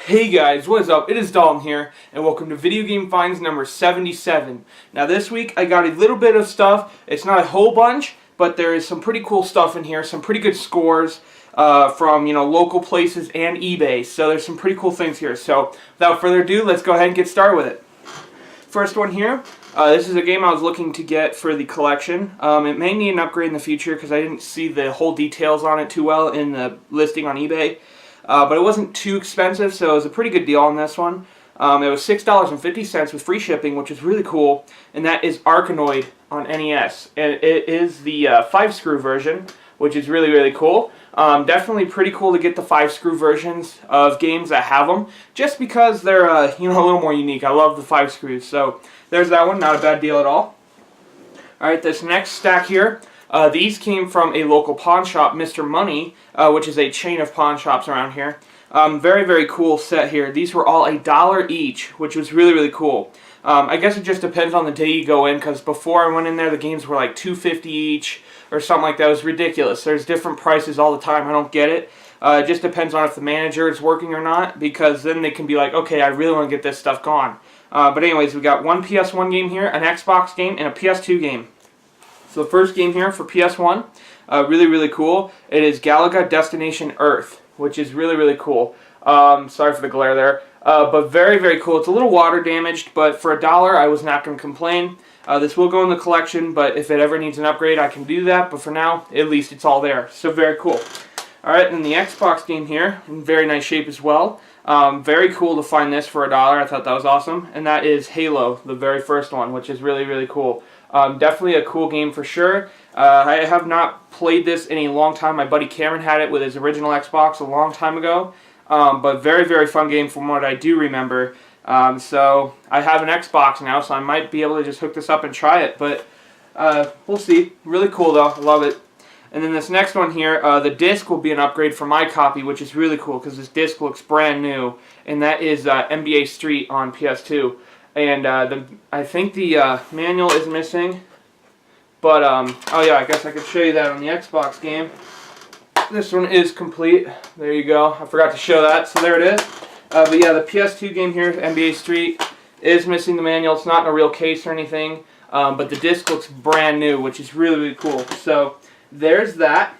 Hey guys, what is up? It is Dalton here, and welcome to Video Game Finds number 77. Now this week I got a little bit of stuff. It's not a whole bunch, but there is some pretty cool stuff in here, some pretty good scores from local places and eBay. So there's some pretty cool things here. So without further ado, let's go ahead and get started with it. First one here. This is a game I was looking to get for the collection. It may need an upgrade in the future because I didn't see the whole details on it too well in the listing on eBay. But it wasn't too expensive, so it was a pretty good deal on this one. It was $6.50 with free shipping, which is really cool, and that is Arkanoid on NES. And it is the 5-screw version, which is really, really cool. Definitely pretty cool to get the 5-screw versions of games that have them, just because they're a little more unique. I love the 5 screws, so there's that one. Not a bad deal at all. Alright, this next stack here. These came from a local pawn shop, Mr. Money, which is a chain of pawn shops around here. Very, very cool set here. These were all $1 each, which was really, really cool. I guess it just depends on the day you go in, because before I went in there, the games were like $2.50 each, or something like that. It was ridiculous. There's different prices all the time. I don't get it. It just depends on if the manager is working or not, because then they can be like, okay, I really want to get this stuff gone. But anyways, we got one PS1 game here, an Xbox game, and a PS2 game. So the first game here for PS1, really, really cool. It is Galaga Destination Earth, which is really, really cool. Sorry for the glare there. But very, very cool. It's a little water damaged, but for $1, I was not going to complain. This will go in the collection, but if it ever needs an upgrade, I can do that. But for now, at least it's all there. So very cool. Alright, and then the Xbox game here, in very nice shape as well. Very cool to find this for $1. I thought that was awesome. And that is Halo, the very first one, which is really, really cool. Definitely a cool game for sure. I have not played this in a long time. My buddy Cameron had it with his original Xbox a long time ago. But very, very fun game from what I do remember. So I have an Xbox now, so I might be able to just hook this up and try it. But we'll see. Really cool though. I love it. And then this next one here, the disc will be an upgrade for my copy, which is really cool because this disc looks brand new. And that is NBA Street on PS2. And I think the manual is missing. But, oh yeah, I guess I could show you that on the Xbox game. This one is complete. There you go. I forgot to show that, so there it is. But yeah, the PS2 game here, NBA Street, is missing the manual. It's not in a real case or anything. But the disc looks brand new, which is really, really cool. So, there's that.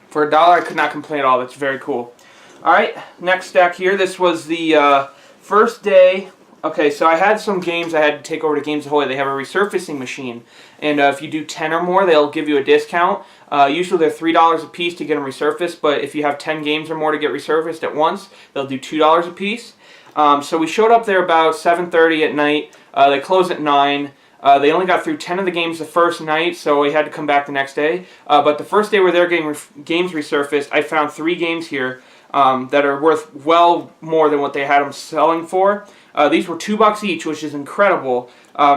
For $1, I could not complain at all. That's very cool. Alright, next stack here. This was the first day. Okay, so I had some games I had to take over to Games Ahoy. They have a resurfacing machine, and if you do 10 or more, they'll give you a discount. Usually they're $3 a piece to get them resurfaced, but if you have 10 games or more to get resurfaced at once, they'll do $2 a piece. So we showed up there about 7:30 at night. They closed at 9. They only got through 10 of the games the first night, so we had to come back the next day. But the first day where they're getting games resurfaced, I found 3 games here that are worth well more than what they had them selling for. These were $2 each, which is incredible.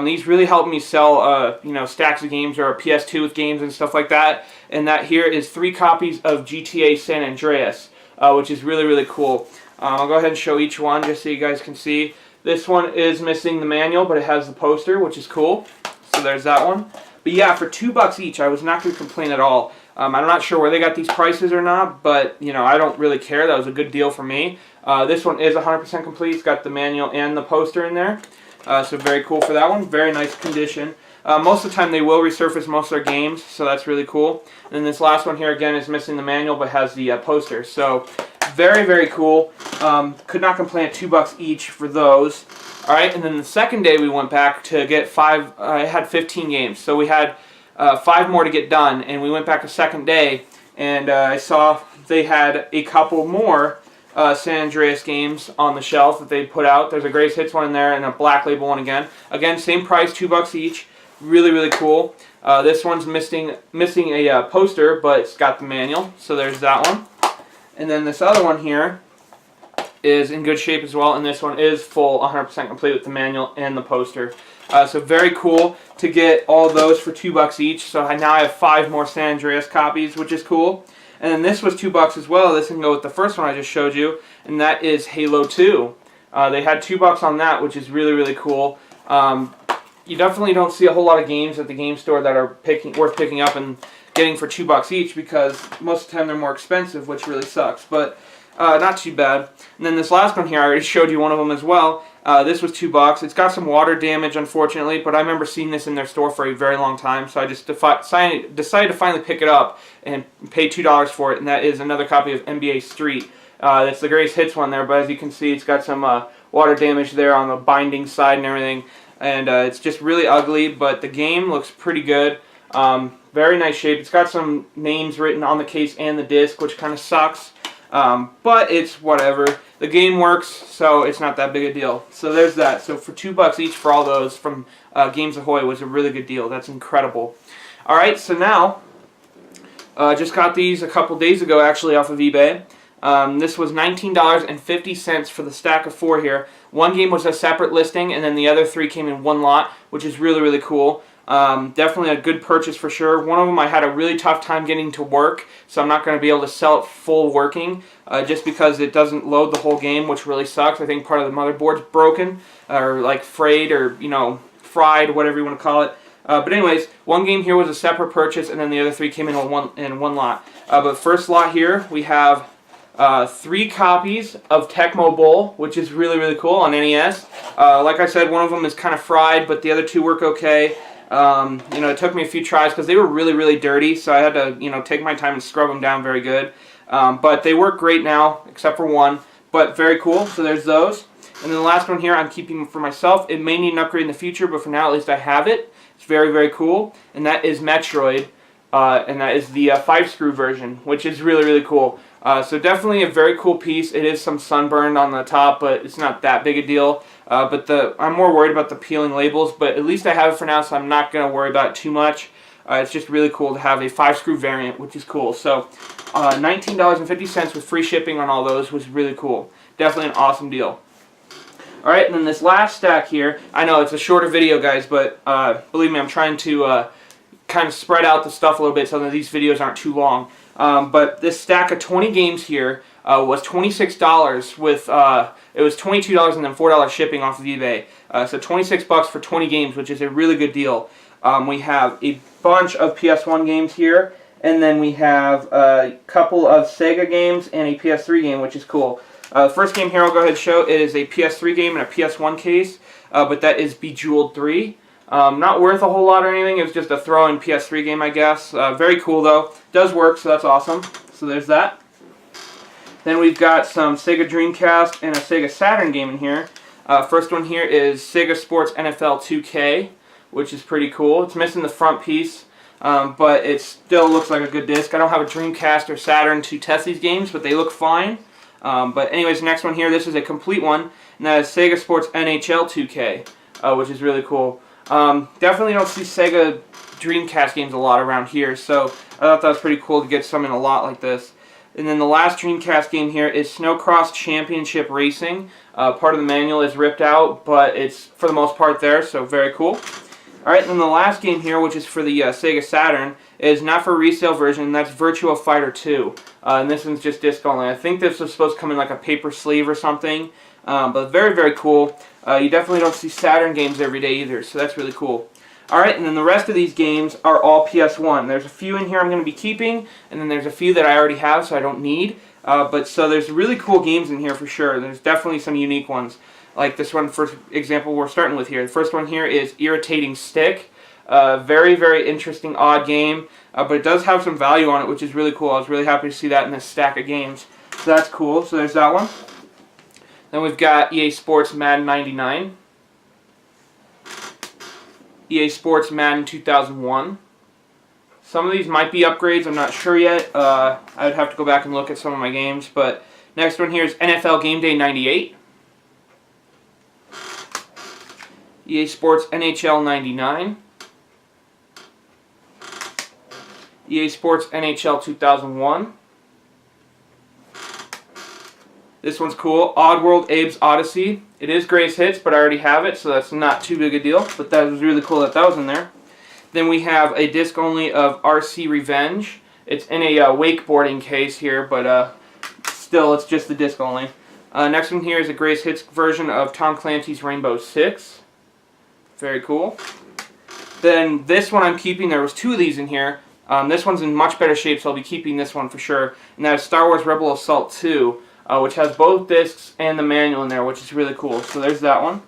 These really helped me sell, stacks of games or a PS2 with games and stuff like that. And that here is 3 copies of GTA San Andreas, which is really, really cool. I'll go ahead and show each one just so you guys can see. This one is missing the manual, but it has the poster, which is cool. So there's that one. But yeah, for $2 each, I was not going to complain at all. I'm not sure where they got these prices or not, but I don't really care. That was a good deal for me. This one is 100% complete. It's got the manual and the poster in there. So very cool for that one. Very nice condition. Most of the time they will resurface most of their games, so that's really cool. And then this last one here again is missing the manual but has the poster. So very, very cool. Could not complain at $2 each for those. Alright, and then the second day we went back to get 5, I had 15 games. So we had 5 more to get done, and we went back a second day, and I saw they had a couple more San Andreas games on the shelf that they put out. There's a Greatest Hits one in there and a Black Label one again. Again, same price, $2 each. Really, really cool. This one's missing a poster, but it's got the manual, so there's that one. And then this other one here is in good shape as well, and this one is full, 100% complete with the manual and the poster. So very cool to get all those for $2 each. So now I have 5 more San Andreas copies, which is cool. And then this was $2 as well. This can go with the first one I just showed you, and that is Halo 2. They had $2 on that, which is really, really cool. You definitely don't see a whole lot of games at the game store that are worth picking up and getting for $2 each, because most of the time they're more expensive, which really sucks. But Not too bad. And then this last one here, I already showed you one of them as well. This was $2. It's got some water damage, unfortunately, but I remember seeing this in their store for a very long time, so I just decided to finally pick it up and pay $2 for it, and that is another copy of NBA Street. That's the greatest hits one there, but as you can see, it's got some water damage there on the binding side and everything, and it's just really ugly, but the game looks pretty good. Very nice shape. It's got some names written on the case and the disc, which kind of sucks. But it's whatever. The game works, so it's not that big a deal. So there's that. So for $2 each for all those from Games Ahoy was a really good deal. That's incredible. Alright, so now, just got these a couple days ago actually off of eBay. This was $19.50 for the stack of 4 here. One game was a separate listing, and then the other 3 came in one lot, which is really, really cool. Definitely a good purchase for sure. One of them I had a really tough time getting to work, so I'm not going to be able to sell it full working, just because it doesn't load the whole game, which really sucks. I think part of the motherboard's broken, or like frayed, or fried, whatever you want to call it. But anyways, one game here was a separate purchase, and then the other 3 came in one lot. But first lot here, we have 3 copies of Tecmo Bowl, which is really, really cool on NES. Like I said, one of them is kind of fried, but the other 2 work okay. It took me a few tries because they were really, really dirty, so I had to, take my time and scrub them down very good. But they work great now, except for one. But very cool, so there's those. And then the last one here, I'm keeping for myself. It may need an upgrade in the future, but for now, at least I have it. It's very, very cool. And that is Metroid, and that is the 5-screw version, which is really, really cool. So definitely a very cool piece. It is some sunburned on the top, but it's not that big a deal. But I'm more worried about the peeling labels, but at least I have it for now, so I'm not going to worry about it too much. It's just really cool to have a 5-screw variant, which is cool. So $19.50 with free shipping on all those was really cool. Definitely an awesome deal. Alright, and then this last stack here, I know it's a shorter video, guys, but believe me, I'm trying to kind of spread out the stuff a little bit so that these videos aren't too long. But this stack of 20 games here was $26 with, it was $22 and then $4 shipping off of eBay. So $26 for 20 games, which is a really good deal. We have a bunch of PS1 games here, and then we have a couple of SEGA games and a PS3 game, which is cool. The first game here I'll go ahead and show, it is a PS3 game and a PS1 case, but that is Bejeweled 3. Not worth a whole lot or anything, it was just a throw-in PS3 game, I guess. Very cool though, does work, so that's awesome. So there's that. Then we've got some Sega Dreamcast and a Sega Saturn game in here. First one here is Sega Sports NFL 2K, which is pretty cool. It's missing the front piece, but it still looks like a good disc. I don't have a Dreamcast or Saturn to test these games, but they look fine. But anyways, the next one here, this is a complete one, and that is Sega Sports NHL 2K, which is really cool. Definitely don't see Sega Dreamcast games a lot around here, so I thought that was pretty cool to get some in a lot like this. And then the last Dreamcast game here is Snowcross Championship Racing. Part of the manual is ripped out, but it's for the most part there, so very cool. Alright, and then the last game here, which is for the Sega Saturn, is not for resale version, that's Virtua Fighter 2. And this one's just disc only. I think this was supposed to come in like a paper sleeve or something, but very, very cool. You definitely don't see Saturn games every day either, so that's really cool. Alright, and then the rest of these games are all PS1. There's a few in here I'm going to be keeping, and then there's a few that I already have, so I don't need. So there's really cool games in here for sure. There's definitely some unique ones. Like this one, for example, we're starting with here. The first one here is Irritating Stick. Very, very interesting, odd game, but it does have some value on it, which is really cool. I was really happy to see that in this stack of games. So that's cool. So there's that one. Then we've got EA Sports Madden 99. EA Sports Madden 2001. Some of these might be upgrades, I'm not sure yet. I would have to go back and look at some of my games. But next one here is NFL Game Day 98. EA Sports NHL 99. EA Sports NHL 2001. This one's cool. Oddworld Abe's Odyssey. It is Greatest Hits, but I already have it, so that's not too big a deal. But that was really cool that was in there. Then we have a disc only of RC Revenge. It's in a wakeboarding case here, but still, it's just the disc only. Next one here is a Greatest Hits version of Tom Clancy's Rainbow Six. Very cool. Then this one I'm keeping. There was 2 of these in here. This one's in much better shape, so I'll be keeping this one for sure. And that is Star Wars Rebel Assault 2. which has both discs and the manual in there, which is really cool. So there's that one.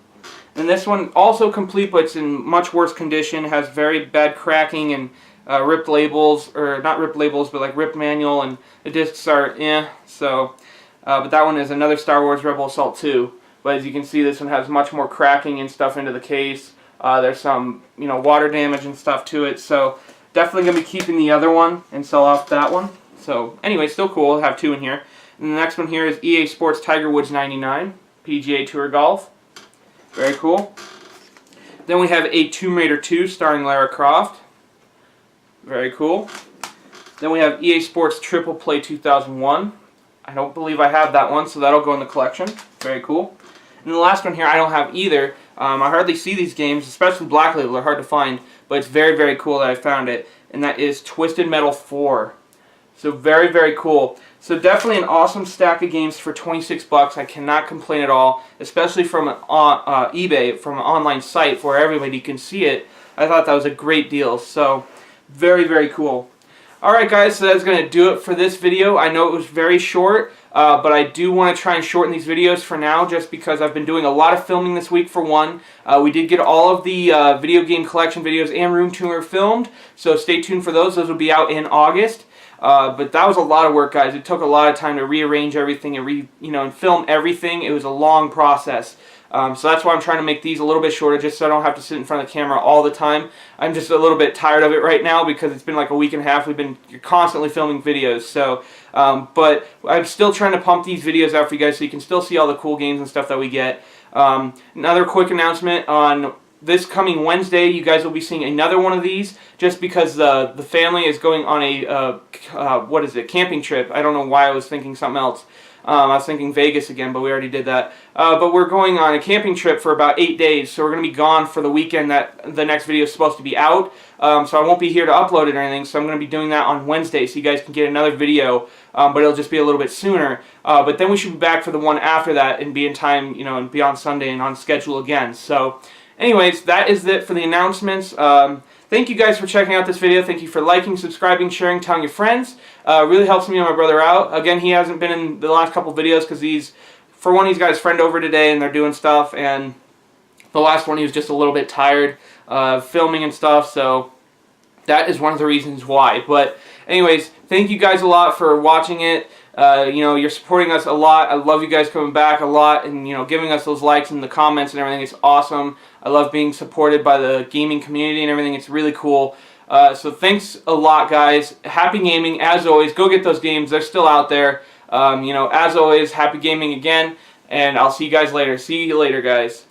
And this one also complete, but it's in much worse condition. It has very bad cracking and ripped labels, or not ripped labels, but like ripped manual, and the discs are so. But that one is another Star Wars Rebel Assault 2. But as you can see, this one has much more cracking and stuff into the case. There's some, water damage and stuff to it. So definitely gonna be keeping the other one and sell off that one. So anyway, still cool. I'll have two in here. And the next one here is EA Sports Tiger Woods 99 PGA Tour Golf. Very cool. Then we have a Tomb Raider 2 starring Lara Croft. Very cool. Then we have EA Sports Triple Play 2001. I don't believe I have that one, so that'll go in the collection. Very cool. And the last one here, I don't have either. I hardly see these games, especially Black Label. They're hard to find, but it's very, very cool that I found it. And that is Twisted Metal 4. So very, very cool. So definitely an awesome stack of games for 26 bucks. I cannot complain at all, especially from eBay, from an online site where everybody can see it. I thought that was a great deal. So very, very cool. Alright guys, so that's going to do it for this video. I know it was very short, but I do want to try and shorten these videos for now, just because I've been doing a lot of filming this week for one. We did get all of the video game collection videos and room tour filmed, so stay tuned for those. Those will be out in August. But that was a lot of work, guys. It took a lot of time to rearrange everything and and film everything. It was a long process. So that's why I'm trying to make these a little bit shorter, just so I don't have to sit in front of the camera all the time. I'm just a little bit tired of it right now because it's been like a week and a half. We've been constantly filming videos. So, but I'm still trying to pump these videos out for you guys so you can still see all the cool games and stuff that we get. Another quick announcement on this coming Wednesday, you guys will be seeing another one of these, just because the family is going on a camping trip. I don't know why I was thinking something else. I was thinking Vegas again, but we already did that. But we're going on a camping trip for about 8 days, so we're going to be gone for the weekend that the next video is supposed to be out. So I won't be here to upload it or anything, so I'm going to be doing that on Wednesday, so you guys can get another video, but it'll just be a little bit sooner. But then we should be back for the one after that and be in time, and be on Sunday and on schedule again. So anyways, that is it for the announcements. Thank you guys for checking out this video. Thank you for liking, subscribing, sharing, telling your friends. Really helps me and my brother out. Again, he hasn't been in the last couple videos because he's got his friend over today and they're doing stuff. And the last one he was just a little bit tired filming and stuff. So that is one of the reasons why. But anyways, thank you guys a lot for watching it. You're supporting us a lot. I love you guys coming back a lot and, giving us those likes and the comments and everything. It's awesome. I love being supported by the gaming community and everything. It's really cool. So thanks a lot, guys. Happy gaming, as always. Go get those games. They're still out there. As always, happy gaming again. And I'll see you guys later. See you later, guys.